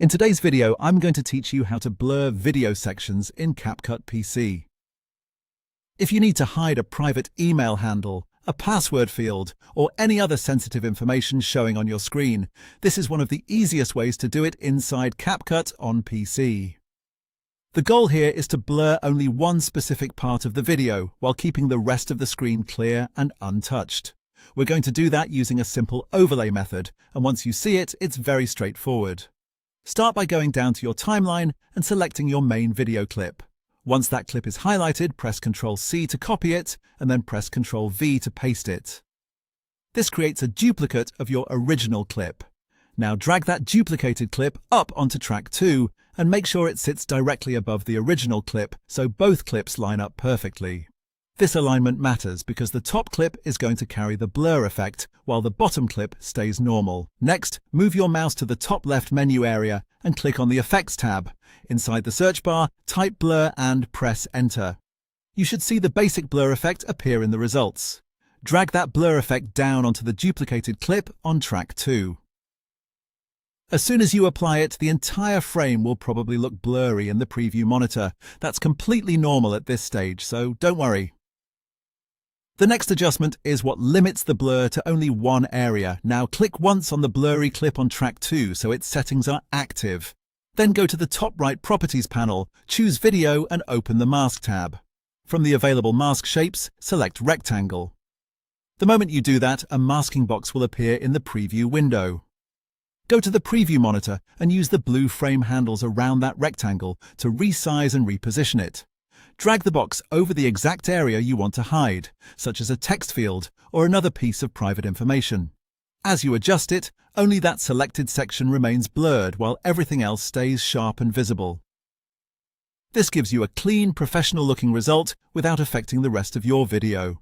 In today's video, I'm going to teach you how to blur video sections in CapCut PC. If you need to hide a private email handle, a password field, or any other sensitive information showing on your screen, this is one of the easiest ways to do it inside CapCut on PC. The goal here is to blur only one specific part of the video while keeping the rest of the screen clear and untouched. We're going to do that using a simple overlay method, and once you see it, it's very straightforward. Start by going down to your timeline and selecting your main video clip. Once that clip is highlighted, press Ctrl+C to copy it, and then press Ctrl+V to paste it. This creates a duplicate of your original clip. Now drag that duplicated clip up onto track 2 and make sure it sits directly above the original clip so both clips line up perfectly. This alignment matters because the top clip is going to carry the blur effect, while the bottom clip stays normal. Next, move your mouse to the top left menu area and click on the Effects tab. Inside the search bar, type blur and press Enter. You should see the basic blur effect appear in the results. Drag that blur effect down onto the duplicated clip on track 2. As soon as you apply it, the entire frame will probably look blurry in the preview monitor. That's completely normal at this stage, so don't worry. The next adjustment is what limits the blur to only one area. Now click once on the blurry clip on track 2 so its settings are active. Then go to the top right Properties panel, choose Video and open the Mask tab. From the available mask shapes, select Rectangle. The moment you do that, a masking box will appear in the preview window. Go to the preview monitor and use the blue frame handles around that rectangle to resize and reposition it. Drag the box over the exact area you want to hide, such as a text field or another piece of private information. As you adjust it, only that selected section remains blurred while everything else stays sharp and visible. This gives you a clean, professional-looking result without affecting the rest of your video.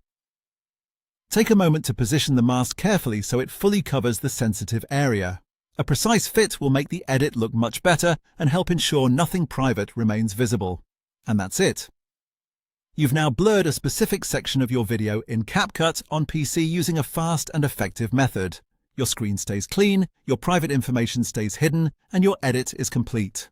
Take a moment to position the mask carefully so it fully covers the sensitive area. A precise fit will make the edit look much better and help ensure nothing private remains visible. And that's it. You've now blurred a specific section of your video in CapCut on PC using a fast and effective method. Your screen stays clean, your private information stays hidden, and your edit is complete.